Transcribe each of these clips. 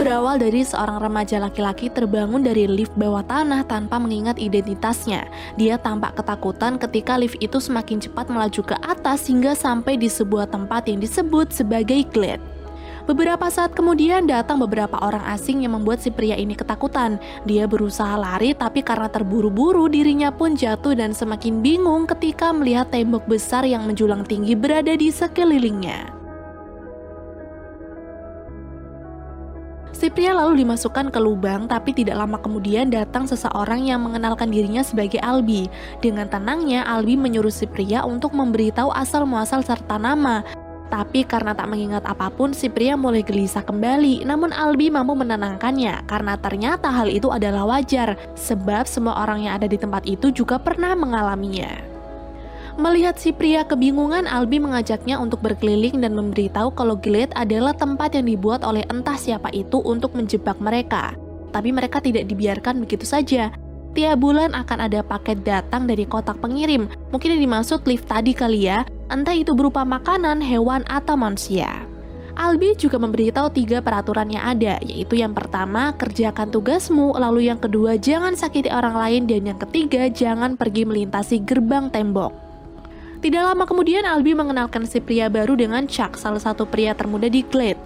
berawal dari seorang remaja laki-laki terbangun dari lift bawah tanah tanpa mengingat identitasnya. Dia tampak ketakutan ketika lift itu semakin cepat melaju ke atas hingga sampai di sebuah tempat yang disebut sebagai Glade. Beberapa saat kemudian datang beberapa orang asing yang membuat si pria ini ketakutan. Dia berusaha lari tapi karena terburu-buru dirinya pun jatuh dan semakin bingung ketika melihat tembok besar yang menjulang tinggi berada di sekelilingnya. Si pria lalu dimasukkan ke lubang, tapi tidak lama kemudian datang seseorang yang mengenalkan dirinya sebagai Albi. Dengan tenangnya, Albi menyuruh si pria untuk memberitahu asal-muasal serta nama. Tapi karena tak mengingat apapun, si pria mulai gelisah kembali. Namun Albi mampu menenangkannya, karena ternyata hal itu adalah wajar, sebab semua orang yang ada di tempat itu juga pernah mengalaminya. Melihat si pria kebingungan, Albi mengajaknya untuk berkeliling dan memberitahu kalau Glade adalah tempat yang dibuat oleh entah siapa itu untuk menjebak mereka. Tapi mereka tidak dibiarkan begitu saja. Tiap bulan akan ada paket datang dari kotak pengirim. Mungkin yang dimaksud lift tadi kali ya, entah itu berupa makanan, hewan, atau manusia. Albi juga memberitahu 3 peraturan yang ada, yaitu yang pertama, kerjakan tugasmu, lalu yang kedua, jangan sakiti orang lain, dan yang ketiga, jangan pergi melintasi gerbang tembok. Tidak lama kemudian Albi mengenalkan si pria baru dengan Chuck, salah satu pria termuda di Glade.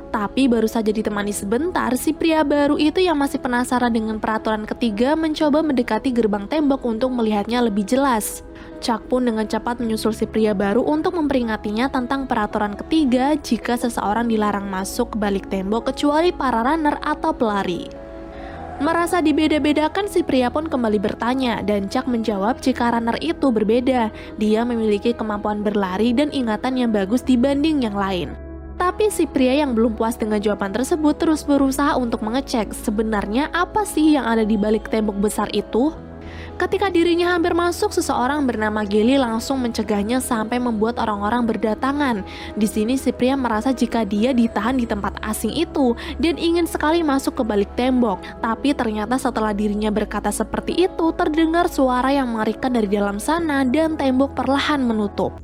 Tapi baru saja ditemani sebentar, si pria baru itu yang masih penasaran dengan peraturan ketiga mencoba mendekati gerbang tembok untuk melihatnya lebih jelas. Chuck pun dengan cepat menyusul si pria baru untuk memperingatinya tentang peraturan ketiga jika seseorang dilarang masuk ke balik tembok kecuali para runner atau pelari. Merasa dibeda-bedakan, si pria pun kembali bertanya, dan Chuck menjawab jika runner itu berbeda. Dia memiliki kemampuan berlari dan ingatan yang bagus dibanding yang lain. Tapi si pria yang belum puas dengan jawaban tersebut terus berusaha untuk mengecek sebenarnya apa sih yang ada di balik tembok besar itu. Ketika dirinya hampir masuk, seseorang bernama Gelly langsung mencegahnya sampai membuat orang-orang berdatangan. Di sini si pria merasa jika dia ditahan di tempat asing itu dan ingin sekali masuk ke balik tembok. Tapi ternyata setelah dirinya berkata seperti itu, terdengar suara yang mengerikan dari dalam sana dan tembok perlahan menutup.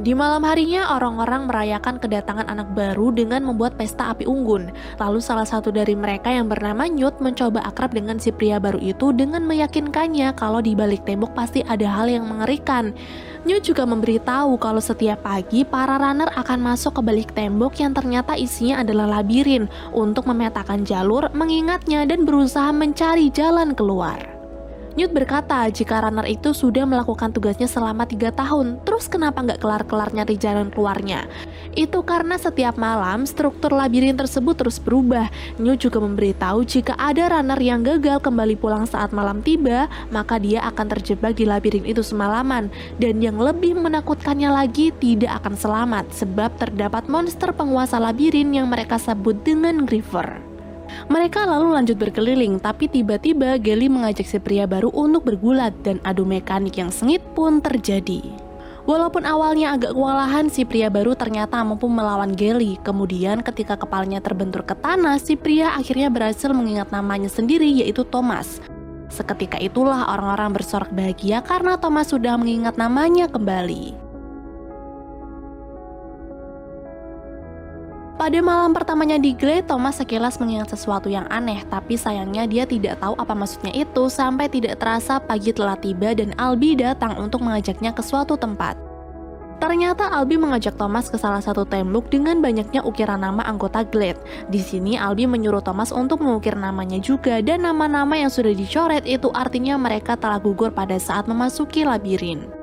Di malam harinya, orang-orang merayakan kedatangan anak baru dengan membuat pesta api unggun. Lalu salah satu dari mereka yang bernama Newt mencoba akrab dengan si pria baru itu dengan meyakinkannya kalau di balik tembok pasti ada hal yang mengerikan. Newt juga memberitahu kalau setiap pagi para runner akan masuk ke balik tembok yang ternyata isinya adalah labirin untuk memetakan jalur, mengingatnya dan berusaha mencari jalan keluar. Newt berkata jika runner itu sudah melakukan tugasnya selama 3 tahun, terus kenapa nggak kelar-kelar nyari jalan keluarnya? Itu karena setiap malam struktur labirin tersebut terus berubah. Newt juga memberitahu jika ada runner yang gagal kembali pulang saat malam tiba, maka dia akan terjebak di labirin itu semalaman. Dan yang lebih menakutkannya lagi, tidak akan selamat sebab terdapat monster penguasa labirin yang mereka sebut dengan Griever. Mereka lalu lanjut berkeliling, tapi tiba-tiba Gelly mengajak si pria baru untuk bergulat dan adu mekanik yang sengit pun terjadi. Walaupun awalnya agak kewalahan, si pria baru ternyata mampu melawan Gelly. Kemudian ketika kepalanya terbentur ke tanah, si pria akhirnya berhasil mengingat namanya sendiri, yaitu Thomas. Seketika itulah orang-orang bersorak bahagia karena Thomas sudah mengingat namanya kembali. Pada malam pertamanya di Glade, Thomas sekilas mengingat sesuatu yang aneh, tapi sayangnya dia tidak tahu apa maksudnya itu sampai tidak terasa pagi telah tiba dan Albi datang untuk mengajaknya ke suatu tempat. Ternyata Albi mengajak Thomas ke salah satu tembok dengan banyaknya ukiran nama anggota Glade. Di sini Albi menyuruh Thomas untuk mengukir namanya juga, dan nama-nama yang sudah dicoret itu artinya mereka telah gugur pada saat memasuki labirin.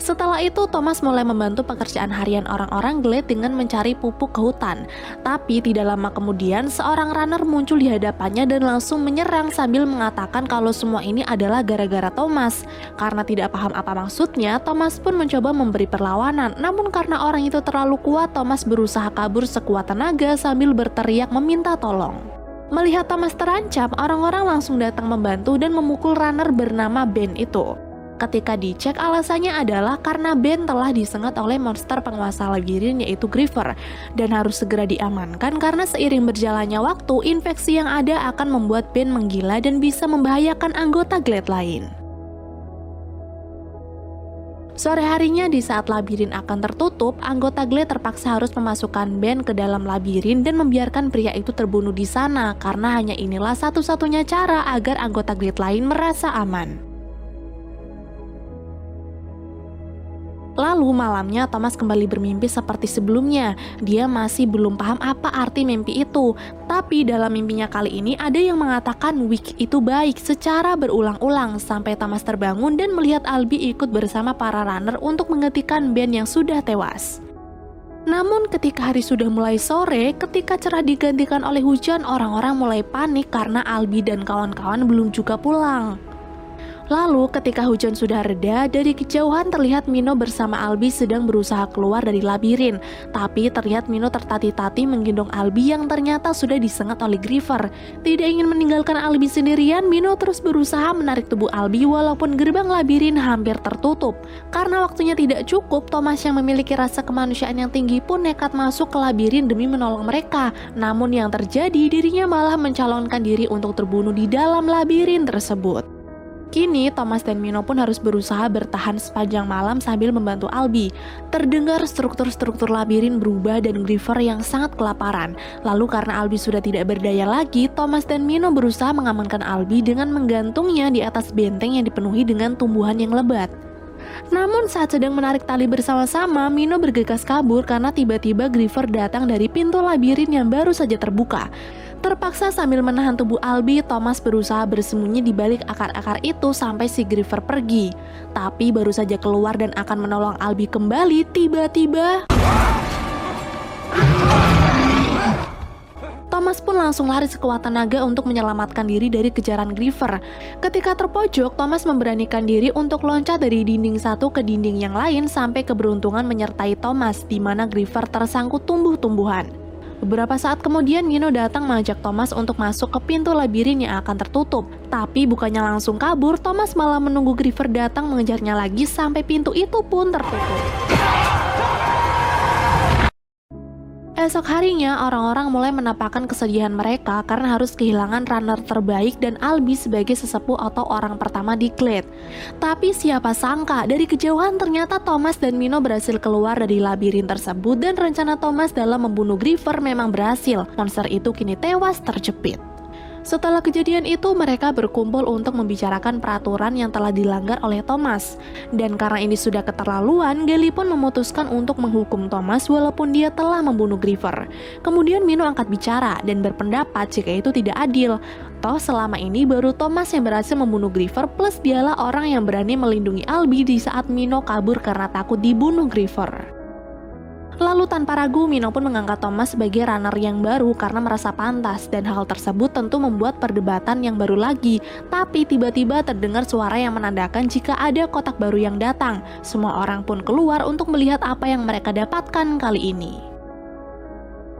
Setelah itu, Thomas mulai membantu pekerjaan harian orang-orang Glade dengan mencari pupuk ke hutan. Tapi tidak lama kemudian, seorang runner muncul di hadapannya dan langsung menyerang sambil mengatakan kalau semua ini adalah gara-gara Thomas. Karena tidak paham apa maksudnya, Thomas pun mencoba memberi perlawanan. Namun karena orang itu terlalu kuat, Thomas berusaha kabur sekuat tenaga sambil berteriak meminta tolong. Melihat Thomas terancam, orang-orang langsung datang membantu dan memukul runner bernama Ben itu. Ketika dicek, alasannya adalah karena Ben telah disengat oleh monster penguasa labirin yaitu Griever dan harus segera diamankan karena seiring berjalannya waktu, infeksi yang ada akan membuat Ben menggila dan bisa membahayakan anggota Glade lain. Sore harinya di saat labirin akan tertutup, anggota Glade terpaksa harus memasukkan Ben ke dalam labirin dan membiarkan pria itu terbunuh di sana karena hanya inilah satu-satunya cara agar anggota Glade lain merasa aman. Lalu malamnya Thomas kembali bermimpi seperti sebelumnya. Dia masih belum paham apa arti mimpi itu. Tapi dalam mimpinya kali ini ada yang mengatakan Wick itu baik secara berulang-ulang sampai Thomas terbangun dan melihat Albie ikut bersama para runner untuk menghentikan Ben yang sudah tewas. Namun ketika hari sudah mulai sore, ketika cerah digantikan oleh hujan, orang-orang mulai panik karena Albie dan kawan-kawan belum juga pulang. Lalu ketika hujan sudah reda, dari kejauhan terlihat Mino bersama Albie sedang berusaha keluar dari labirin. Tapi terlihat Mino tertati-tati menggendong Albie yang ternyata sudah disengat oleh Griefer. Tidak ingin meninggalkan Albie sendirian, Mino terus berusaha menarik tubuh Albie walaupun gerbang labirin hampir tertutup. Karena waktunya tidak cukup, Thomas yang memiliki rasa kemanusiaan yang tinggi pun nekat masuk ke labirin demi menolong mereka. Namun yang terjadi, dirinya malah mencalonkan diri untuk terbunuh di dalam labirin tersebut. Kini, Thomas dan Mino pun harus berusaha bertahan sepanjang malam sambil membantu Albie. Terdengar struktur-struktur labirin berubah dan Griefer yang sangat kelaparan. Lalu karena Albie sudah tidak berdaya lagi, Thomas dan Mino berusaha mengamankan Albie dengan menggantungnya di atas benteng yang dipenuhi dengan tumbuhan yang lebat. Namun saat sedang menarik tali bersama-sama, Mino bergegas kabur karena tiba-tiba Griefer datang dari pintu labirin yang baru saja terbuka. Terpaksa sambil menahan tubuh Albie, Thomas berusaha bersembunyi di balik akar-akar itu sampai si Griefer pergi. Tapi baru saja keluar dan akan menolong Albie kembali, tiba-tiba Thomas pun langsung lari sekuat tenaga untuk menyelamatkan diri dari kejaran Griefer. Ketika terpojok, Thomas memberanikan diri untuk loncat dari dinding satu ke dinding yang lain sampai keberuntungan menyertai Thomas, di mana Griefer tersangkut tumbuh-tumbuhan. Beberapa saat kemudian Mino datang mengajak Thomas untuk masuk ke pintu labirin yang akan tertutup. Tapi bukannya langsung kabur, Thomas malah menunggu Griefer datang mengejarnya lagi sampai pintu itu pun tertutup. Esok harinya, orang-orang mulai menampakkan kesedihan mereka karena harus kehilangan runner terbaik dan Albie sebagai sesepuh atau orang pertama di Glade. Tapi siapa sangka, dari kejauhan ternyata Thomas dan Mino berhasil keluar dari labirin tersebut dan rencana Thomas dalam membunuh Griefer memang berhasil. Monster itu kini tewas terjepit. Setelah kejadian itu, mereka berkumpul untuk membicarakan peraturan yang telah dilanggar oleh Thomas. Dan karena ini sudah keterlaluan, Gally pun memutuskan untuk menghukum Thomas walaupun dia telah membunuh Griefer. Kemudian Mino angkat bicara dan berpendapat jika itu tidak adil. Toh selama ini baru Thomas yang berhasil membunuh Griefer plus dialah orang yang berani melindungi Albie di saat Mino kabur karena takut dibunuh Griefer. Lalu tanpa ragu, Mino pun mengangkat Thomas sebagai runner yang baru karena merasa pantas, dan hal tersebut tentu membuat perdebatan yang baru lagi. Tapi tiba-tiba terdengar suara yang menandakan jika ada kotak baru yang datang. Semua orang pun keluar untuk melihat apa yang mereka dapatkan kali ini.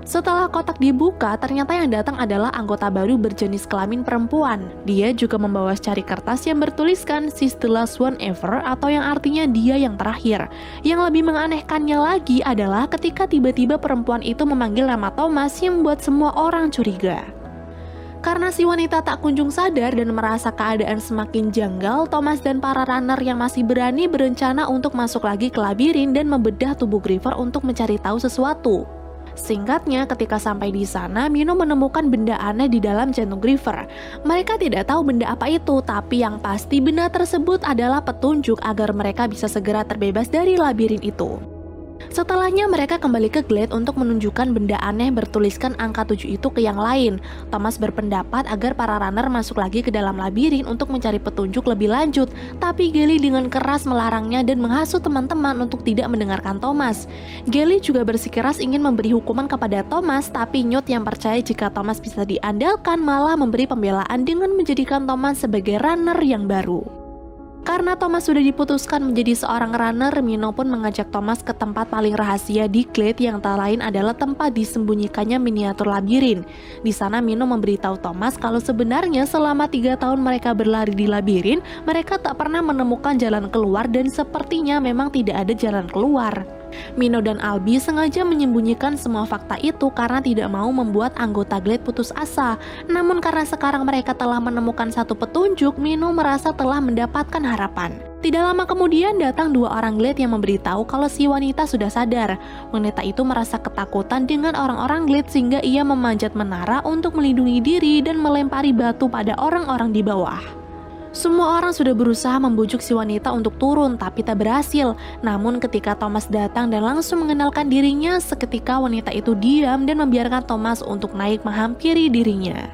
Setelah kotak dibuka, ternyata yang datang adalah anggota baru berjenis kelamin perempuan. Dia juga membawa secari kertas yang bertuliskan "She's the last one ever" atau yang artinya dia yang terakhir. Yang lebih menganehkannya lagi adalah ketika tiba-tiba perempuan itu memanggil nama Thomas yang membuat semua orang curiga. Karena si wanita tak kunjung sadar dan merasa keadaan semakin janggal, Thomas dan para runner yang masih berani berencana untuk masuk lagi ke labirin dan membedah tubuh Griefer untuk mencari tahu sesuatu. Singkatnya, ketika sampai di sana, Mino menemukan benda aneh di dalam jantung Griefer. Mereka tidak tahu benda apa itu, tapi yang pasti benda tersebut adalah petunjuk agar mereka bisa segera terbebas dari labirin itu. Setelahnya mereka kembali ke Glade untuk menunjukkan benda aneh bertuliskan angka 7 itu ke yang lain. Thomas berpendapat agar para runner masuk lagi ke dalam labirin untuk mencari petunjuk lebih lanjut, tapi Gally dengan keras melarangnya dan menghasut teman-teman untuk tidak mendengarkan Thomas. Gally juga bersikeras ingin memberi hukuman kepada Thomas, tapi Newt yang percaya jika Thomas bisa diandalkan malah memberi pembelaan dengan menjadikan Thomas sebagai runner yang baru. Karena Thomas sudah diputuskan menjadi seorang runner, Mino pun mengajak Thomas ke tempat paling rahasia di Glade yang tak lain adalah tempat disembunyikannya miniatur labirin. Di sana Mino memberitahu Thomas kalau sebenarnya selama 3 tahun mereka berlari di labirin, mereka tak pernah menemukan jalan keluar dan sepertinya memang tidak ada jalan keluar. Mino dan Albie sengaja menyembunyikan semua fakta itu karena tidak mau membuat anggota Glade putus asa. Namun karena sekarang mereka telah menemukan satu petunjuk, Mino merasa telah mendapatkan harapan. Tidak lama kemudian datang 2 orang Glade yang memberitahu kalau si wanita sudah sadar. Wanita itu merasa ketakutan dengan orang-orang Glade sehingga ia memanjat menara untuk melindungi diri dan melempari batu pada orang-orang di bawah. Semua orang sudah berusaha membujuk si wanita untuk turun tapi tak berhasil. Namun ketika Thomas datang dan langsung mengenalkan dirinya, seketika wanita itu diam dan membiarkan Thomas untuk naik menghampiri dirinya.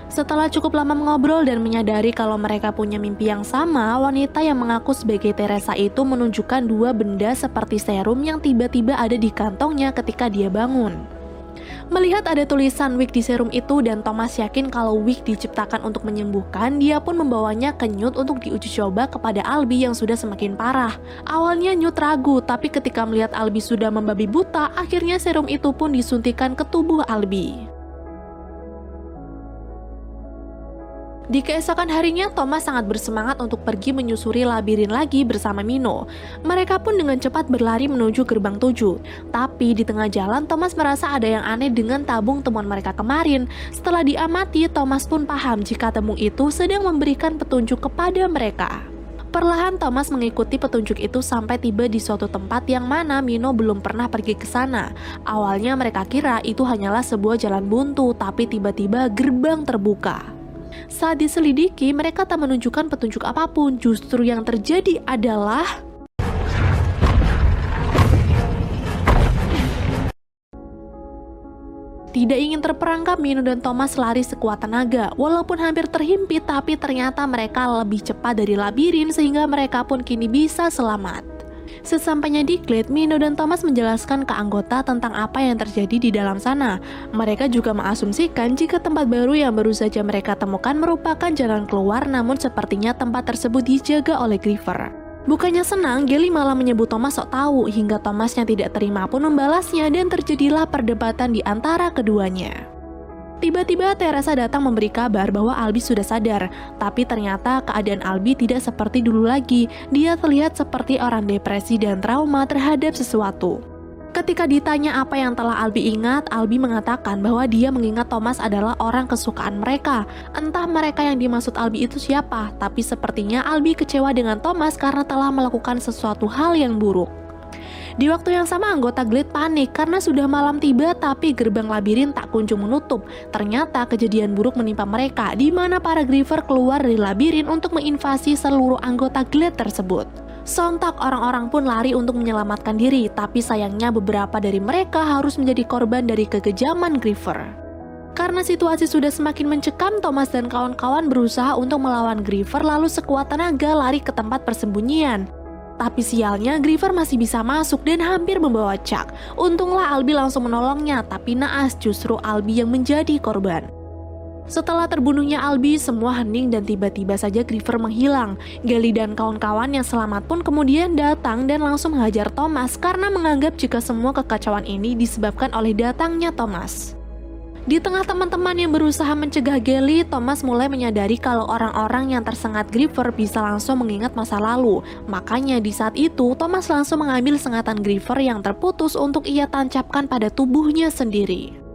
Setelah cukup lama mengobrol dan menyadari kalau mereka punya mimpi yang sama, wanita yang mengaku sebagai Teresa itu menunjukkan 2 benda seperti serum yang tiba-tiba ada di kantongnya ketika dia bangun. Melihat ada tulisan wig di serum itu dan Thomas yakin kalau wig diciptakan untuk menyembuhkan, dia pun membawanya ke Newt untuk diuji coba kepada Albie yang sudah semakin parah. Awalnya Newt ragu, tapi ketika melihat Albie sudah membabi buta, akhirnya serum itu pun disuntikan ke tubuh Albie. Di keesokan harinya, Thomas sangat bersemangat untuk pergi menyusuri labirin lagi bersama Mino. Mereka pun dengan cepat berlari menuju gerbang 7. Tapi di tengah jalan, Thomas merasa ada yang aneh dengan tabung temuan mereka kemarin. Setelah diamati, Thomas pun paham jika tabung itu sedang memberikan petunjuk kepada mereka. Perlahan Thomas mengikuti petunjuk itu sampai tiba di suatu tempat yang mana Mino belum pernah pergi ke sana. Awalnya mereka kira itu hanyalah sebuah jalan buntu, tapi tiba-tiba gerbang terbuka. Saat diselidiki, mereka tak menunjukkan petunjuk apapun. Justru yang terjadi adalah tidak ingin terperangkap, Mino dan Thomas lari sekuat tenaga. Walaupun hampir terhimpit, tapi ternyata mereka lebih cepat dari labirin sehingga mereka pun kini bisa selamat. Sesampainya di Glade, Mino dan Thomas menjelaskan ke anggota tentang apa yang terjadi di dalam sana. Mereka juga mengasumsikan jika tempat baru yang baru saja mereka temukan merupakan jalan keluar, namun sepertinya tempat tersebut dijaga oleh Griefer. Bukannya senang, Gally malah menyebut Thomas sok tahu, hingga Thomas yang tidak terima pun membalasnya dan terjadilah perdebatan di antara keduanya. Tiba-tiba Teresa datang memberi kabar bahwa Albie sudah sadar, tapi ternyata keadaan Albie tidak seperti dulu lagi. Dia terlihat seperti orang depresi dan trauma terhadap sesuatu. Ketika ditanya apa yang telah Albie ingat, Albie mengatakan bahwa dia mengingat Thomas adalah orang kesukaan mereka. Entah mereka yang dimaksud Albie itu siapa, tapi sepertinya Albie kecewa dengan Thomas karena telah melakukan sesuatu hal yang buruk. Di waktu yang sama, anggota Glade panik karena sudah malam tiba tapi gerbang labirin tak kunjung menutup. Ternyata kejadian buruk menimpa mereka, di mana para Griefer keluar dari labirin untuk menginvasi seluruh anggota Glade tersebut. Sontak orang-orang pun lari untuk menyelamatkan diri, tapi sayangnya beberapa dari mereka harus menjadi korban dari kekejaman Griefer. Karena situasi sudah semakin mencekam, Thomas dan kawan-kawan berusaha untuk melawan Griefer lalu sekuat tenaga lari ke tempat persembunyian. Tapi sialnya Griefer masih bisa masuk dan hampir membawa Chuck. Untunglah Albie langsung menolongnya, tapi naas justru Albie yang menjadi korban. Setelah terbunuhnya Albie, semua hening dan tiba-tiba saja Griefer menghilang. Gally dan kawan-kawan yang selamat pun kemudian datang dan langsung menghajar Thomas karena menganggap jika semua kekacauan ini disebabkan oleh datangnya Thomas. Di tengah teman-teman yang berusaha mencegah Gally, Thomas mulai menyadari kalau orang-orang yang tersengat Griefer bisa langsung mengingat masa lalu. Makanya di saat itu, Thomas langsung mengambil sengatan Griefer yang terputus untuk ia tancapkan pada tubuhnya sendiri.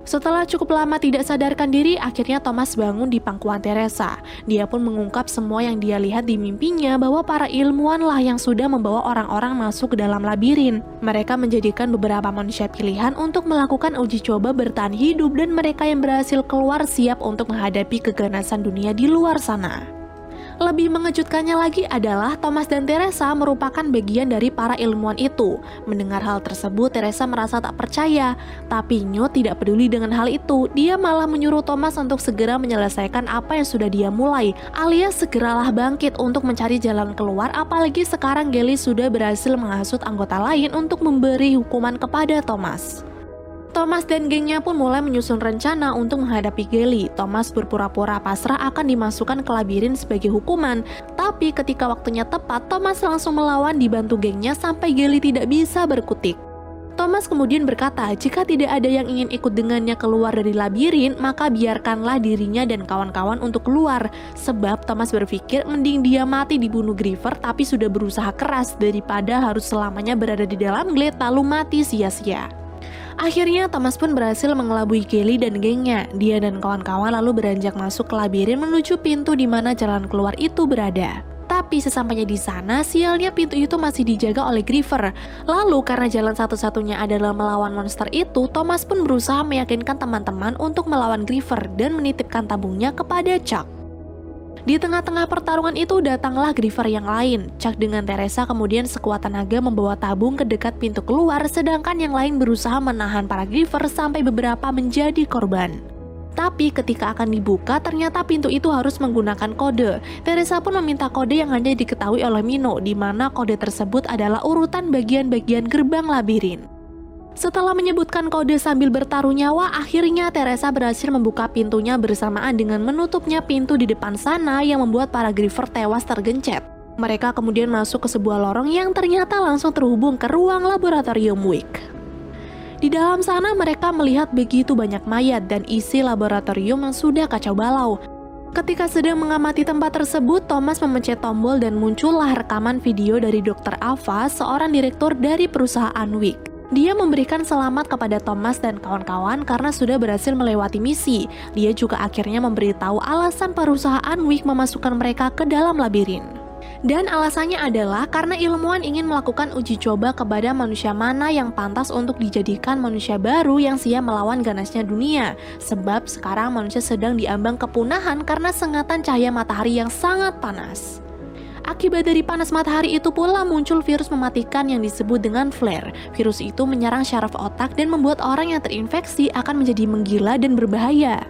Setelah cukup lama tidak sadarkan diri, akhirnya Thomas bangun di pangkuan Teresa. Dia pun mengungkap semua yang dia lihat di mimpinya bahwa para ilmuwan lah yang sudah membawa orang-orang masuk ke dalam labirin. Mereka menjadikan beberapa manusia pilihan untuk melakukan uji coba bertahan hidup dan mereka yang berhasil keluar siap untuk menghadapi keganasan dunia di luar sana. Lebih mengejutkannya lagi adalah Thomas dan Teresa merupakan bagian dari para ilmuwan itu. Mendengar hal tersebut, Teresa merasa tak percaya. Tapi Newt tidak peduli dengan hal itu. Dia malah menyuruh Thomas untuk segera menyelesaikan apa yang sudah dia mulai, alias segeralah bangkit untuk mencari jalan keluar, apalagi sekarang Gally sudah berhasil menghasut anggota lain untuk memberi hukuman kepada Thomas. Thomas dan gengnya pun mulai menyusun rencana untuk menghadapi Gally. Thomas berpura-pura pasrah akan dimasukkan ke labirin sebagai hukuman. Tapi ketika waktunya tepat, Thomas langsung melawan dibantu gengnya sampai Gally tidak bisa berkutik. Thomas kemudian berkata jika tidak ada yang ingin ikut dengannya keluar dari labirin, maka biarkanlah dirinya dan kawan-kawan untuk keluar. Sebab Thomas berpikir mending dia mati dibunuh Griefer tapi sudah berusaha keras daripada harus selamanya berada di dalam Glade lalu mati sia-sia. Akhirnya Thomas pun berhasil mengelabui Gally dan gengnya. Dia dan kawan-kawan lalu beranjak masuk ke labirin menuju pintu di mana jalan keluar itu berada. Tapi sesampainya di sana, sialnya pintu itu masih dijaga oleh Griever. Lalu karena jalan satu-satunya adalah melawan monster itu, Thomas pun berusaha meyakinkan teman-teman untuk melawan Griever dan menitipkan tabungnya kepada Chuck. Di tengah-tengah pertarungan itu datanglah Griever yang lain. Chuck dengan Teresa kemudian sekuat tenaga membawa tabung ke dekat pintu keluar, sedangkan yang lain berusaha menahan para Griever sampai beberapa menjadi korban. Tapi ketika akan dibuka, ternyata pintu itu harus menggunakan kode. Teresa pun meminta kode yang hanya diketahui oleh Mino, di mana kode tersebut adalah urutan bagian-bagian gerbang labirin. Setelah menyebutkan kode sambil bertaruh nyawa, akhirnya Teresa berhasil membuka pintunya bersamaan dengan menutupnya pintu di depan sana yang membuat para Griever tewas tergencet. Mereka kemudian masuk ke sebuah lorong yang ternyata langsung terhubung ke ruang laboratorium Wick. Di dalam sana mereka melihat begitu banyak mayat dan isi laboratorium yang sudah kacau balau. Ketika sedang mengamati tempat tersebut, Thomas memencet tombol dan muncullah rekaman video dari Dr. Ava, seorang direktur dari perusahaan Wick. Dia memberikan selamat kepada Thomas dan kawan-kawan karena sudah berhasil melewati misi. Dia juga akhirnya memberitahu alasan perusahaan Wick memasukkan mereka ke dalam labirin. Dan alasannya adalah karena ilmuwan ingin melakukan uji coba kepada manusia mana yang pantas untuk dijadikan manusia baru yang siap melawan ganasnya dunia. Sebab sekarang manusia sedang diambang kepunahan karena sengatan cahaya matahari yang sangat panas. Akibat dari panas matahari itu pula muncul virus mematikan yang disebut dengan flare. Virus itu menyerang syaraf otak dan membuat orang yang terinfeksi akan menjadi menggila dan berbahaya.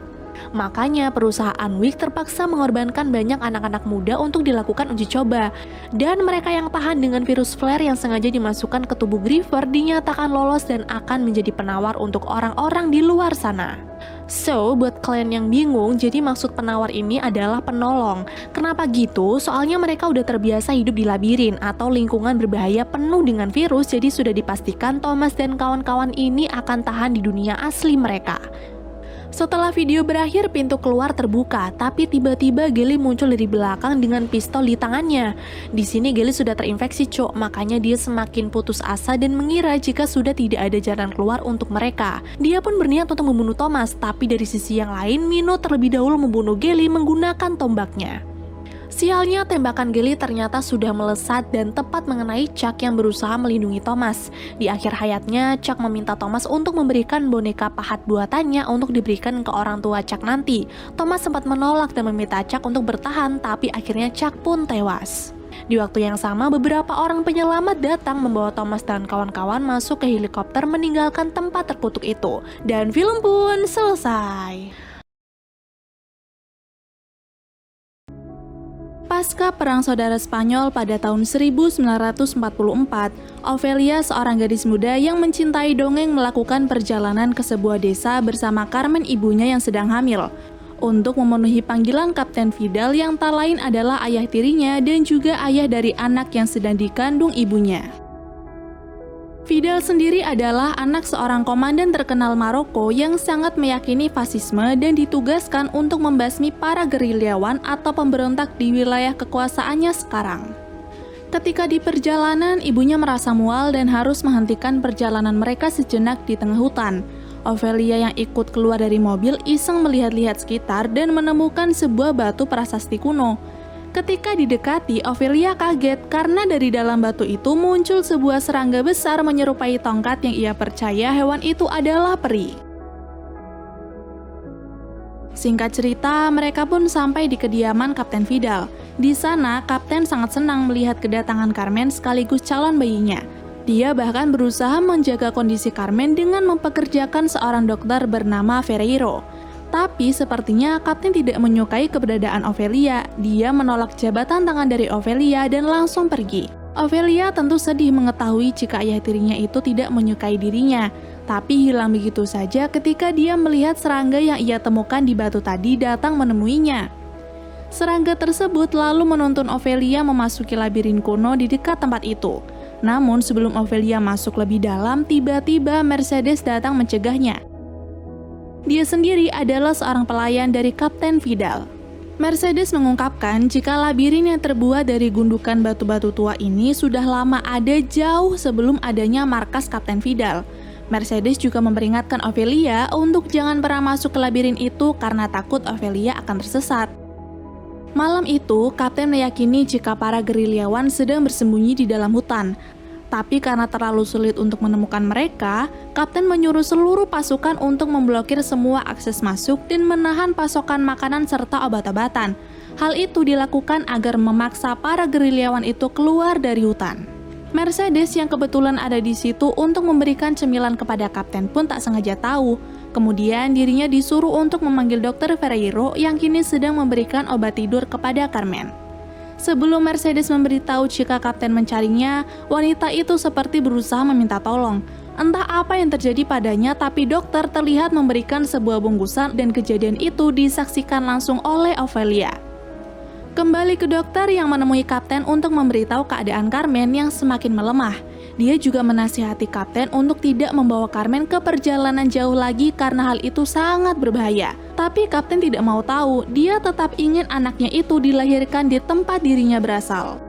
Makanya perusahaan Wick terpaksa mengorbankan banyak anak-anak muda untuk dilakukan uji coba. Dan mereka yang tahan dengan virus flare yang sengaja dimasukkan ke tubuh Griever dinyatakan lolos dan akan menjadi penawar untuk orang-orang di luar sana. So, buat kalian yang bingung, jadi maksud penawar ini adalah penolong. Kenapa gitu? Soalnya mereka udah terbiasa hidup di labirin atau lingkungan berbahaya penuh dengan virus, jadi sudah dipastikan Thomas dan kawan-kawan ini akan tahan di dunia asli mereka. Setelah video berakhir, pintu keluar terbuka, tapi tiba-tiba Gally muncul dari belakang dengan pistol di tangannya. Di sini Gally sudah terinfeksi, makanya dia semakin putus asa dan mengira jika sudah tidak ada jalan keluar untuk mereka. Dia pun berniat untuk membunuh Thomas, tapi dari sisi yang lain, Mino terlebih dahulu membunuh Gally menggunakan tombaknya. Sialnya, tembakan Gally ternyata sudah melesat dan tepat mengenai Chuck yang berusaha melindungi Thomas. Di akhir hayatnya, Chuck meminta Thomas untuk memberikan boneka pahat buatannya untuk diberikan ke orang tua Chuck nanti. Thomas sempat menolak dan meminta Chuck untuk bertahan, tapi akhirnya Chuck pun tewas. Di waktu yang sama, beberapa orang penyelamat datang membawa Thomas dan kawan-kawan masuk ke helikopter meninggalkan tempat terkutuk itu. Dan film pun selesai. Pasca Perang Saudara Spanyol pada tahun 1944, Ophelia, seorang gadis muda yang mencintai dongeng, melakukan perjalanan ke sebuah desa bersama Carmen, ibunya yang sedang hamil, untuk memenuhi panggilan Kapten Vidal yang tak lain adalah ayah tirinya dan juga ayah dari anak yang sedang dikandung ibunya. Vidal sendiri adalah anak seorang komandan terkenal Maroko yang sangat meyakini fasisme dan ditugaskan untuk membasmi para gerilyawan atau pemberontak di wilayah kekuasaannya sekarang. Ketika di perjalanan, ibunya merasa mual dan harus menghentikan perjalanan mereka sejenak di tengah hutan. Ophelia yang ikut keluar dari mobil iseng melihat-lihat sekitar dan menemukan sebuah batu prasasti kuno. Ketika didekati, Ophelia kaget karena dari dalam batu itu muncul sebuah serangga besar menyerupai tongkat yang ia percaya hewan itu adalah peri. Singkat cerita, mereka pun sampai di kediaman Kapten Vidal. Di sana, Kapten sangat senang melihat kedatangan Carmen sekaligus calon bayinya. Dia bahkan berusaha menjaga kondisi Carmen dengan mempekerjakan seorang dokter bernama Ferreiro. Tapi sepertinya Kapten tidak menyukai keberadaan Ophelia. Dia menolak jabatan tangan dari Ophelia dan langsung pergi. Ophelia tentu sedih mengetahui jika ayah tirinya itu tidak menyukai dirinya. Tapi hilang begitu saja ketika dia melihat serangga yang ia temukan di batu tadi datang menemuinya. Serangga tersebut lalu menuntun Ophelia memasuki labirin kuno di dekat tempat itu. Namun sebelum Ophelia masuk lebih dalam, tiba-tiba Mercedes datang mencegahnya. Dia sendiri adalah seorang pelayan dari Kapten Vidal. Mercedes mengungkapkan jika labirin yang terbuat dari gundukan batu-batu tua ini sudah lama ada jauh sebelum adanya markas Kapten Vidal. Mercedes juga memperingatkan Ophelia untuk jangan pernah masuk ke labirin itu karena takut Ophelia akan tersesat. Malam itu, Kapten meyakini jika para gerilyawan sedang bersembunyi di dalam hutan. Tapi karena terlalu sulit untuk menemukan mereka, Kapten menyuruh seluruh pasukan untuk memblokir semua akses masuk dan menahan pasokan makanan serta obat-obatan. Hal itu dilakukan agar memaksa para gerilyawan itu keluar dari hutan. Mercedes yang kebetulan ada di situ untuk memberikan cemilan kepada Kapten pun tak sengaja tahu. Kemudian dirinya disuruh untuk memanggil Dr. Ferreiro yang kini sedang memberikan obat tidur kepada Carmen. Sebelum Mercedes memberitahu jika Kapten mencarinya, wanita itu seperti berusaha meminta tolong. Entah apa yang terjadi padanya, tapi dokter terlihat memberikan sebuah bungkusan dan kejadian itu disaksikan langsung oleh Ophelia. Kembali ke dokter yang menemui Kapten untuk memberitahu keadaan Carmen yang semakin melemah. Dia juga menasihati Kapten untuk tidak membawa Carmen ke perjalanan jauh lagi karena hal itu sangat berbahaya. Tapi Kapten tidak mau tahu, dia tetap ingin anaknya itu dilahirkan di tempat dirinya berasal.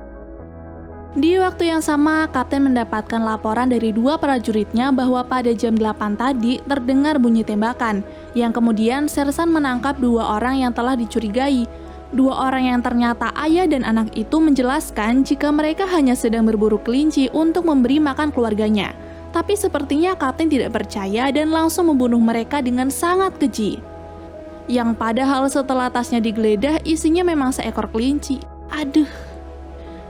Di waktu yang sama, Kapten mendapatkan laporan dari dua prajuritnya bahwa pada jam 8 tadi terdengar bunyi tembakan, yang kemudian Sersan menangkap dua orang yang telah dicurigai. Dua orang yang ternyata ayah dan anak itu menjelaskan jika mereka hanya sedang berburu kelinci untuk memberi makan keluarganya. Tapi sepertinya Kapten tidak percaya dan langsung membunuh mereka dengan sangat keji. Yang padahal setelah tasnya digeledah isinya memang seekor kelinci. Aduh.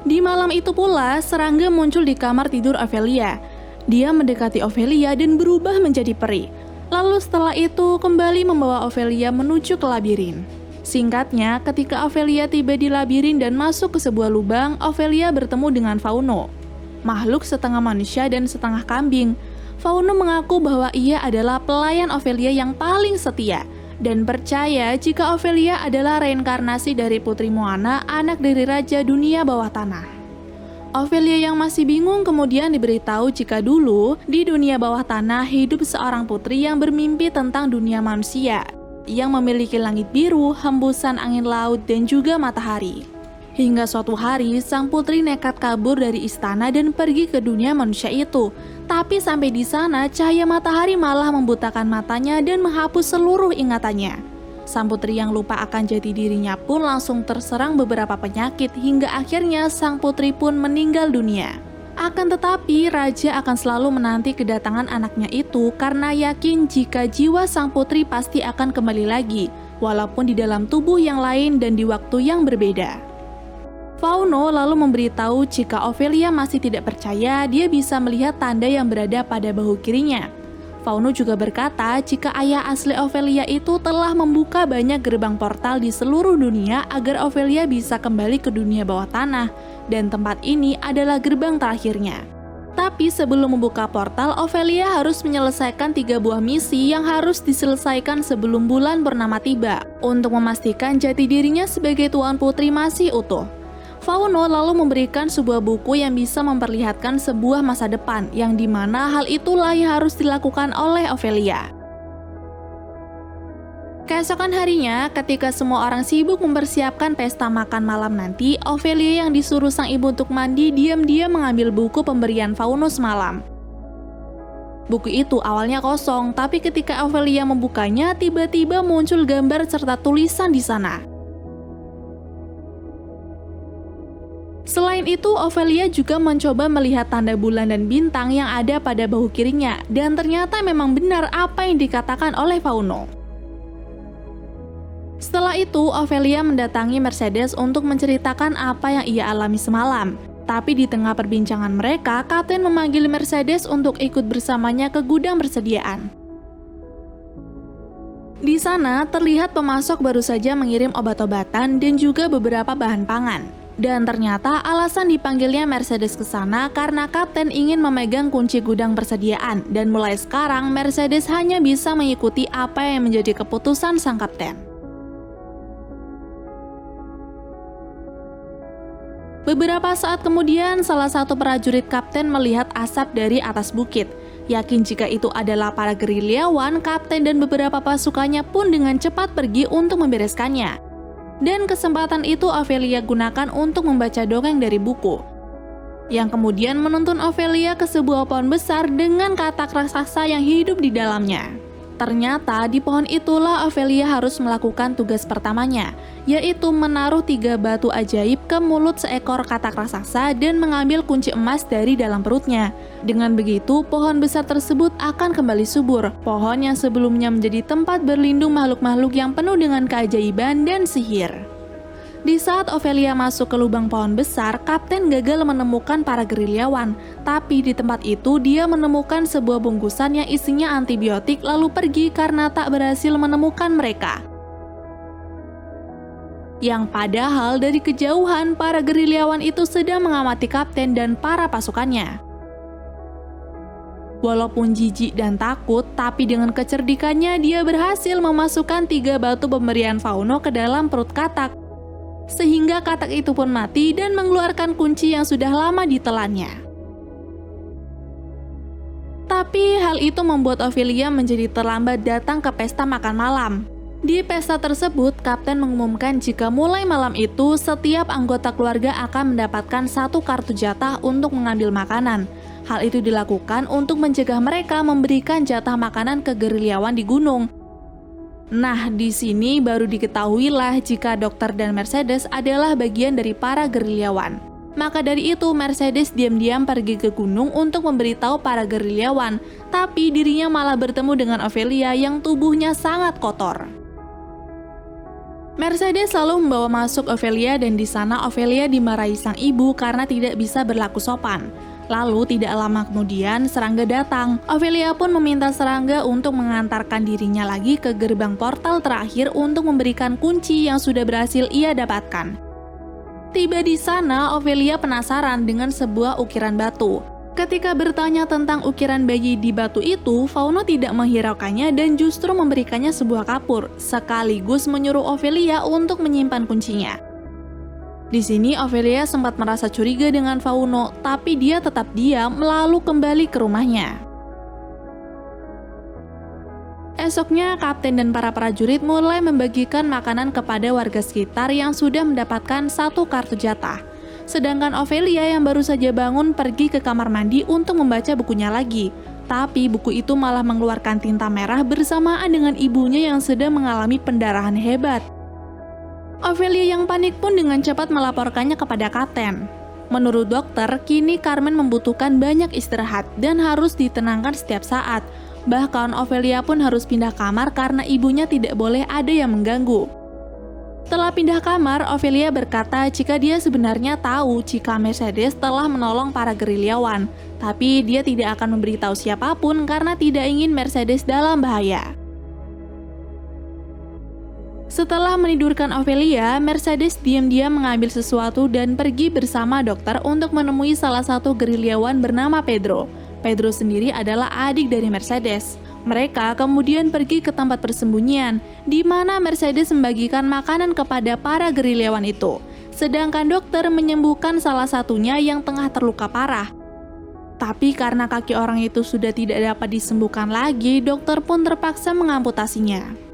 Di malam itu pula, serangga muncul di kamar tidur Ophelia. Dia mendekati Ophelia dan berubah menjadi peri. Lalu setelah itu kembali membawa Ophelia menuju ke labirin. Singkatnya, ketika Ophelia tiba di labirin dan masuk ke sebuah lubang, Ophelia bertemu dengan Fauno, makhluk setengah manusia dan setengah kambing. Fauno mengaku bahwa ia adalah pelayan Ophelia yang paling setia, dan percaya jika Ophelia adalah reinkarnasi dari Putri Moana, anak dari Raja Dunia Bawah Tanah. Ophelia yang masih bingung kemudian diberitahu jika dulu di dunia bawah tanah hidup seorang putri yang bermimpi tentang dunia manusia, yang memiliki langit biru, hembusan angin laut, dan juga matahari. Hingga suatu hari, sang putri nekat kabur dari istana dan pergi ke dunia manusia itu. Tapi sampai di sana, cahaya matahari malah membutakan matanya dan menghapus seluruh ingatannya. Sang putri yang lupa akan jati dirinya pun langsung terserang beberapa penyakit hingga akhirnya sang putri pun meninggal dunia. Akan tetapi, raja akan selalu menanti kedatangan anaknya itu karena yakin jika jiwa sang putri pasti akan kembali lagi, walaupun di dalam tubuh yang lain dan di waktu yang berbeda. Fauno lalu memberitahu jika Ophelia masih tidak percaya dia bisa melihat tanda yang berada pada bahu kirinya. Fauno juga berkata jika ayah asli Ophelia itu telah membuka banyak gerbang portal di seluruh dunia agar Ophelia bisa kembali ke dunia bawah tanah, dan tempat ini adalah gerbang terakhirnya. Tapi sebelum membuka portal, Ophelia harus menyelesaikan 3 buah misi yang harus diselesaikan sebelum bulan purnama tiba, untuk memastikan jati dirinya sebagai Tuan Putri masih utuh. Fauno lalu memberikan sebuah buku yang bisa memperlihatkan sebuah masa depan, yang dimana hal itulah yang harus dilakukan oleh Ophelia. Keesokan harinya, ketika semua orang sibuk mempersiapkan pesta makan malam nanti, Ophelia yang disuruh sang ibu untuk mandi diam-diam mengambil buku pemberian Fauno semalam. Buku itu awalnya kosong, tapi ketika Ophelia membukanya, tiba-tiba muncul gambar serta tulisan di sana. Selain itu, Ophelia juga mencoba melihat tanda bulan dan bintang yang ada pada bahu kirinya, dan ternyata memang benar apa yang dikatakan oleh Fauno. Setelah itu, Ophelia mendatangi Mercedes untuk menceritakan apa yang ia alami semalam. Tapi di tengah perbincangan mereka, Kapten memanggil Mercedes untuk ikut bersamanya ke gudang persediaan. Di sana, terlihat pemasok baru saja mengirim obat-obatan dan juga beberapa bahan pangan. Dan ternyata alasan dipanggilnya Mercedes ke sana karena Kapten ingin memegang kunci gudang persediaan, dan mulai sekarang Mercedes hanya bisa mengikuti apa yang menjadi keputusan sang Kapten. Beberapa saat kemudian, salah satu prajurit Kapten melihat asap dari atas bukit. Yakin jika itu adalah para gerilyawan, Kapten dan beberapa pasukannya pun dengan cepat pergi untuk membereskannya. Dan kesempatan itu Ophelia gunakan untuk membaca dongeng dari buku. yang kemudian menuntun Ophelia ke sebuah pohon besar dengan katak raksasa yang hidup di dalamnya. Ternyata di pohon itulah Ophelia harus melakukan tugas pertamanya, yaitu menaruh 3 batu ajaib ke mulut seekor katak raksasa dan mengambil kunci emas dari dalam perutnya. Dengan begitu, pohon besar tersebut akan kembali subur. Pohon yang sebelumnya menjadi tempat berlindung makhluk-makhluk yang penuh dengan keajaiban dan sihir. Di saat Ophelia masuk ke lubang pohon besar, Kapten gagal menemukan para gerilyawan. Tapi di tempat itu dia menemukan sebuah bungkusan yang isinya antibiotik lalu pergi karena tak berhasil menemukan mereka. Yang padahal dari kejauhan para gerilyawan itu sedang mengamati Kapten dan para pasukannya. Walaupun jijik dan takut, tapi dengan kecerdikannya dia berhasil memasukkan 3 batu pemberian Fauno ke dalam perut katak. Sehingga katak itu pun mati dan mengeluarkan kunci yang sudah lama ditelannya. Tapi hal itu membuat Ophelia menjadi terlambat datang ke pesta makan malam. Di pesta tersebut, Kapten mengumumkan jika mulai malam itu setiap anggota keluarga akan mendapatkan 1 kartu jatah untuk mengambil makanan. Hal itu dilakukan untuk mencegah mereka memberikan jatah makanan ke gerilyawan di gunung. Nah, di sini baru diketahuilah jika Dokter dan Mercedes adalah bagian dari para gerilyawan. Maka dari itu, Mercedes diam-diam pergi ke gunung untuk memberitahu para gerilyawan, tapi dirinya malah bertemu dengan Ophelia yang tubuhnya sangat kotor. Mercedes selalu membawa masuk Ophelia dan di sana Ophelia dimarahi sang ibu karena tidak bisa berlaku sopan. Lalu tidak lama kemudian serangga datang. Ophelia pun meminta serangga untuk mengantarkan dirinya lagi ke gerbang portal terakhir untuk memberikan kunci yang sudah berhasil ia dapatkan. Tiba di sana, Ophelia penasaran dengan sebuah ukiran batu. Ketika bertanya tentang ukiran bayi di batu itu, Fauno tidak menghiraukannya dan justru memberikannya sebuah kapur, sekaligus menyuruh Ophelia untuk menyimpan kuncinya. Di sini Ophelia sempat merasa curiga dengan Fauno, tapi dia tetap diam lalu kembali ke rumahnya. Esoknya, Kapten dan para prajurit mulai membagikan makanan kepada warga sekitar yang sudah mendapatkan 1 kartu jatah. Sedangkan Ophelia yang baru saja bangun pergi ke kamar mandi untuk membaca bukunya lagi. Tapi buku itu malah mengeluarkan tinta merah bersamaan dengan ibunya yang sedang mengalami pendarahan hebat. Ophelia yang panik pun dengan cepat melaporkannya kepada Kapten. Menurut dokter, kini Carmen membutuhkan banyak istirahat dan harus ditenangkan setiap saat. Bahkan Ophelia pun harus pindah kamar karena ibunya tidak boleh ada yang mengganggu. Setelah pindah kamar, Ophelia berkata jika dia sebenarnya tahu jika Mercedes telah menolong para gerilyawan. Tapi dia tidak akan memberitahu siapapun karena tidak ingin Mercedes dalam bahaya. Setelah menidurkan Ophelia, Mercedes diam-diam mengambil sesuatu dan pergi bersama dokter untuk menemui salah satu gerilyawan bernama Pedro. Pedro sendiri adalah adik dari Mercedes. Mereka kemudian pergi ke tempat persembunyian, di mana Mercedes membagikan makanan kepada para gerilyawan itu. Sedangkan dokter menyembuhkan salah satunya yang tengah terluka parah. Tapi karena kaki orang itu sudah tidak dapat disembuhkan lagi, dokter pun terpaksa mengamputasinya.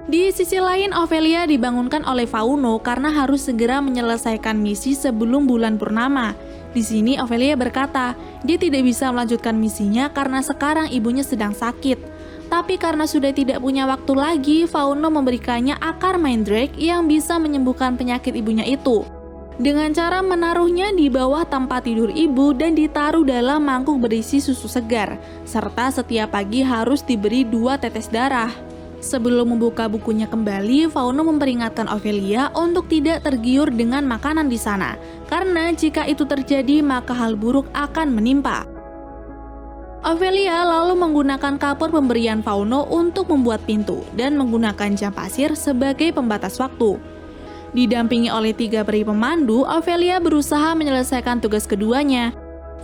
Di sisi lain, Ophelia dibangunkan oleh Fauno karena harus segera menyelesaikan misi sebelum bulan purnama. Di sini Ophelia berkata, dia tidak bisa melanjutkan misinya karena sekarang ibunya sedang sakit. Tapi karena sudah tidak punya waktu lagi, Fauno memberikannya akar Mandrake yang bisa menyembuhkan penyakit ibunya itu. Dengan cara menaruhnya di bawah tempat tidur ibu dan ditaruh dalam mangkuk berisi susu segar, serta setiap pagi harus diberi 2 tetes darah. Sebelum membuka bukunya kembali, Fauno memperingatkan Ophelia untuk tidak tergiur dengan makanan di sana, karena jika itu terjadi maka hal buruk akan menimpa. Ophelia lalu menggunakan kapur pemberian Fauno untuk membuat pintu dan menggunakan jam pasir sebagai pembatas waktu. Didampingi oleh 3 peri pemandu, Ophelia berusaha menyelesaikan tugas keduanya,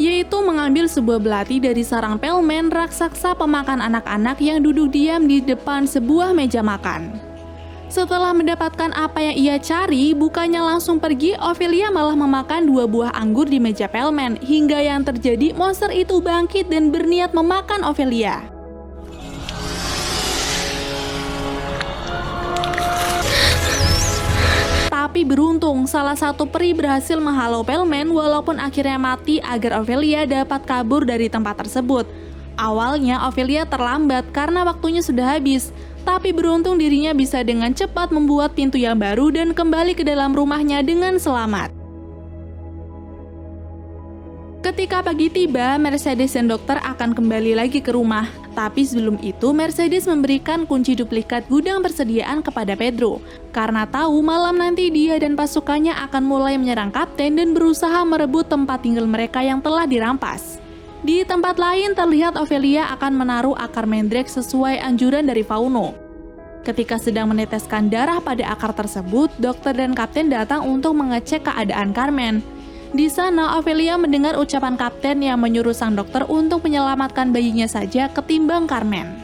yaitu mengambil sebuah belati dari sarang pelmen raksasa pemakan anak-anak yang duduk diam di depan sebuah meja makan. Setelah mendapatkan apa yang ia cari, bukannya langsung pergi, Ophelia malah memakan 2 buah anggur di meja pelmen, hingga yang terjadi monster itu bangkit dan berniat memakan Ophelia. Tapi beruntung, salah satu peri berhasil menghalau Pelman walaupun akhirnya mati agar Ophelia dapat kabur dari tempat tersebut. Awalnya Ophelia terlambat karena waktunya sudah habis, tapi beruntung dirinya bisa dengan cepat membuat pintu yang baru dan kembali ke dalam rumahnya dengan selamat. Ketika pagi tiba, Mercedes dan dokter akan kembali lagi ke rumah. Tapi sebelum itu, Mercedes memberikan kunci duplikat gudang persediaan kepada Pedro. Karena tahu malam nanti dia dan pasukannya akan mulai menyerang kapten dan berusaha merebut tempat tinggal mereka yang telah dirampas. Di tempat lain terlihat Ophelia akan menaruh akar mandrake sesuai anjuran dari Fauno. Ketika sedang meneteskan darah pada akar tersebut, dokter dan kapten datang untuk mengecek keadaan Carmen. Di sana, Ophelia mendengar ucapan kapten yang menyuruh sang dokter untuk menyelamatkan bayinya saja ketimbang Carmen.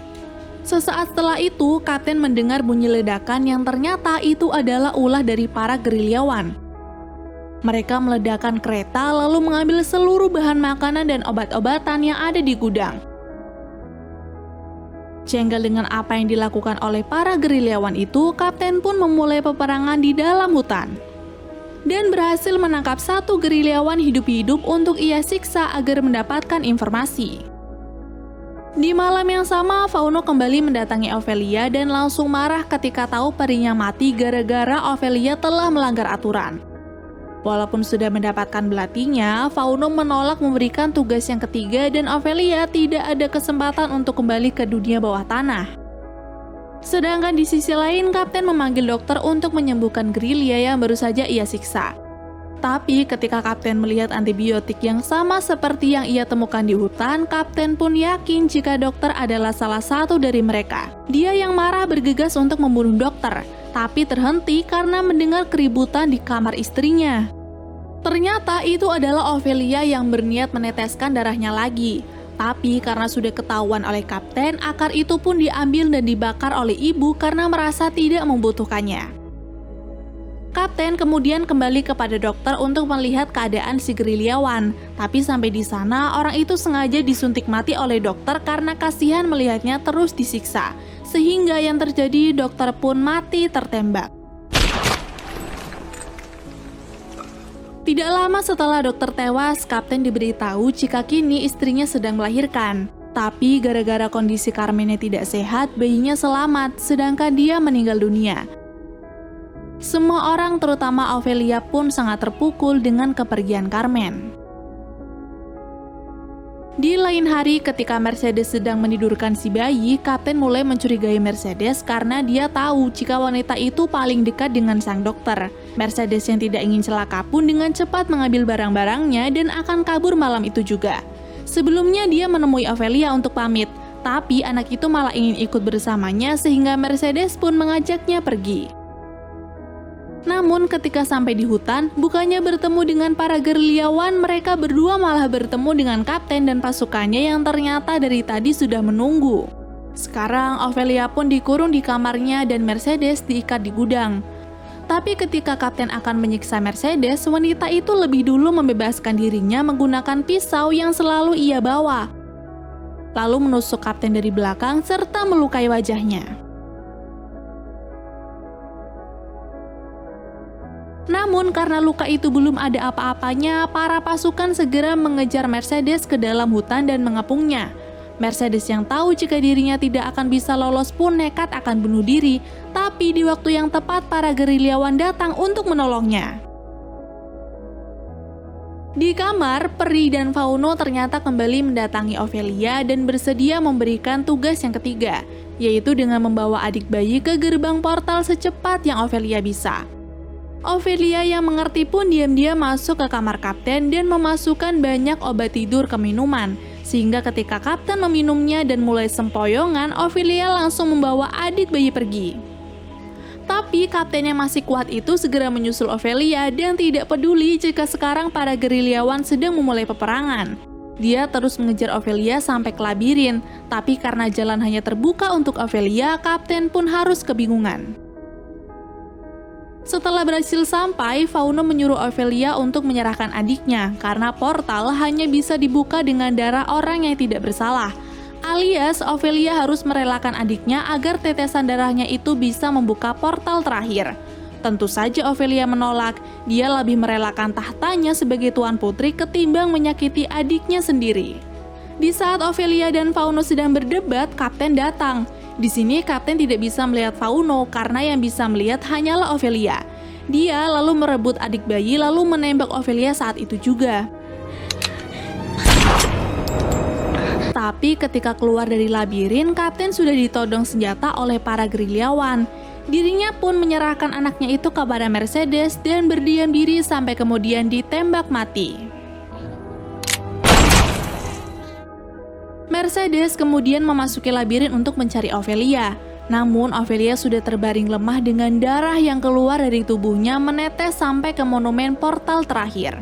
Sesaat setelah itu, kapten mendengar bunyi ledakan yang ternyata itu adalah ulah dari para gerilyawan. Mereka meledakkan kereta lalu mengambil seluruh bahan makanan dan obat-obatan yang ada di gudang. Jengkel dengan apa yang dilakukan oleh para gerilyawan itu, kapten pun memulai peperangan di dalam hutan. Dan berhasil menangkap satu gerilyawan hidup-hidup untuk ia siksa agar mendapatkan informasi. Di malam yang sama, Fauno kembali mendatangi Ophelia dan langsung marah ketika tahu perinya mati gara-gara Ophelia telah melanggar aturan. Walaupun sudah mendapatkan belatinya, Fauno menolak memberikan tugas yang ketiga dan Ophelia tidak ada kesempatan untuk kembali ke dunia bawah tanah. Sedangkan di sisi lain, kapten memanggil dokter untuk menyembuhkan gerilya yang baru saja ia siksa. Tapi ketika kapten melihat antibiotik yang sama seperti yang ia temukan di hutan, kapten pun yakin jika dokter adalah salah satu dari mereka. Dia yang marah bergegas untuk membunuh dokter, tapi terhenti karena mendengar keributan di kamar istrinya. Ternyata itu adalah Ophelia yang berniat meneteskan darahnya lagi. Tapi karena sudah ketahuan oleh kapten, akar itu pun diambil dan dibakar oleh ibu karena merasa tidak membutuhkannya. Kapten kemudian kembali kepada dokter untuk melihat keadaan si gerilyawan. Tapi sampai di sana, orang itu sengaja disuntik mati oleh dokter karena kasihan melihatnya terus disiksa. Sehingga yang terjadi, dokter pun mati tertembak. Tidak lama setelah dokter tewas, kapten diberitahu jika kini istrinya sedang melahirkan. Tapi gara-gara kondisi Carmennya tidak sehat, bayinya selamat, sedangkan dia meninggal dunia. Semua orang, terutama Ophelia pun sangat terpukul dengan kepergian Carmen. Di lain hari, ketika Mercedes sedang menidurkan si bayi, kapten mulai mencurigai Mercedes karena dia tahu jika wanita itu paling dekat dengan sang dokter. Mercedes yang tidak ingin celaka pun dengan cepat mengambil barang-barangnya dan akan kabur malam itu juga. Sebelumnya dia menemui Ophelia untuk pamit, tapi anak itu malah ingin ikut bersamanya sehingga Mercedes pun mengajaknya pergi. Namun ketika sampai di hutan, bukannya bertemu dengan para gerilyawan, mereka berdua malah bertemu dengan kapten dan pasukannya yang ternyata dari tadi sudah menunggu. Sekarang Ophelia pun dikurung di kamarnya dan Mercedes diikat di gudang. Tapi ketika kapten akan menyiksa Mercedes, wanita itu lebih dulu membebaskan dirinya menggunakan pisau yang selalu ia bawa. Lalu menusuk kapten dari belakang serta melukai wajahnya. Namun karena luka itu belum ada apa-apanya, para pasukan segera mengejar Mercedes ke dalam hutan dan mengepungnya. Mercedes yang tahu jika dirinya tidak akan bisa lolos pun nekat akan bunuh diri, tapi di waktu yang tepat para gerilyawan datang untuk menolongnya. Di kamar, Peri dan Fauno ternyata kembali mendatangi Ophelia dan bersedia memberikan tugas yang ketiga, yaitu dengan membawa adik bayi ke gerbang portal secepat yang Ophelia bisa. Ophelia yang mengerti pun diam-diam masuk ke kamar kapten dan memasukkan banyak obat tidur ke minuman, sehingga ketika kapten meminumnya dan mulai sempoyongan, Ophelia langsung membawa adik bayi pergi. Tapi kapten yang masih kuat itu segera menyusul Ophelia dan tidak peduli jika sekarang para gerilyawan sedang memulai peperangan. Dia terus mengejar Ophelia sampai ke labirin, tapi karena jalan hanya terbuka untuk Ophelia, kapten pun harus kebingungan. Setelah berhasil sampai, Fauno menyuruh Ophelia untuk menyerahkan adiknya karena portal hanya bisa dibuka dengan darah orang yang tidak bersalah. Alias, Ophelia harus merelakan adiknya agar tetesan darahnya itu bisa membuka portal terakhir. Tentu saja Ophelia menolak. Dia lebih merelakan tahtanya sebagai tuan putri ketimbang menyakiti adiknya sendiri. Di saat Ophelia dan Fauno sedang berdebat, Kapten datang. Di sini Kapten tidak bisa melihat Fauno karena yang bisa melihat hanyalah Ophelia. Dia lalu merebut adik bayi lalu menembak Ophelia saat itu juga. Tapi ketika keluar dari labirin, Kapten sudah ditodong senjata oleh para gerilyawan. Dirinya pun menyerahkan anaknya itu kepada Mercedes dan berdiam diri sampai kemudian ditembak mati. Mercedes kemudian memasuki labirin untuk mencari Ophelia. Namun Ophelia sudah terbaring lemah dengan darah yang keluar dari tubuhnya menetes sampai ke monumen portal terakhir.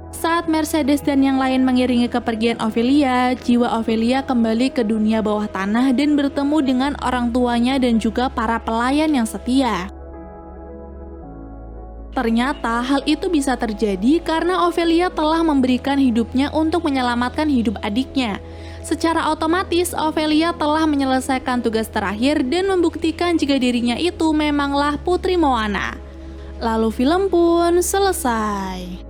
Saat Mercedes dan yang lain mengiringi kepergian Ophelia, jiwa Ophelia kembali ke dunia bawah tanah dan bertemu dengan orang tuanya dan juga para pelayan yang setia. Ternyata hal itu bisa terjadi karena Ophelia telah memberikan hidupnya untuk menyelamatkan hidup adiknya. Secara otomatis, Ophelia telah menyelesaikan tugas terakhir dan membuktikan jika dirinya itu memanglah Putri Moana. Lalu film pun selesai.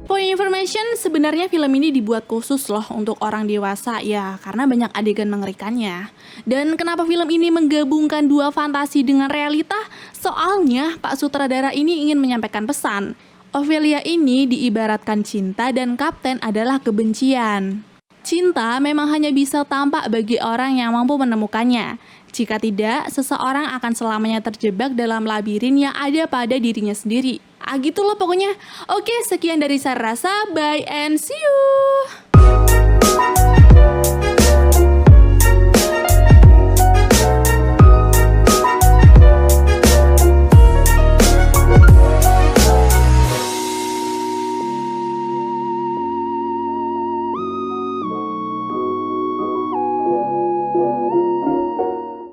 For information, sebenarnya film ini dibuat khusus loh untuk orang dewasa ya, karena banyak adegan mengerikannya. Dan kenapa film ini menggabungkan dua fantasi dengan realita? Soalnya Pak Sutradara ini ingin menyampaikan pesan. Ophelia ini diibaratkan cinta dan Kapten adalah kebencian. Cinta memang hanya bisa tampak bagi orang yang mampu menemukannya. Jika tidak, seseorang akan selamanya terjebak dalam labirin yang ada pada dirinya sendiri. Gitu loh pokoknya. Oke, sekian dari saya Rasa. Bye and see you.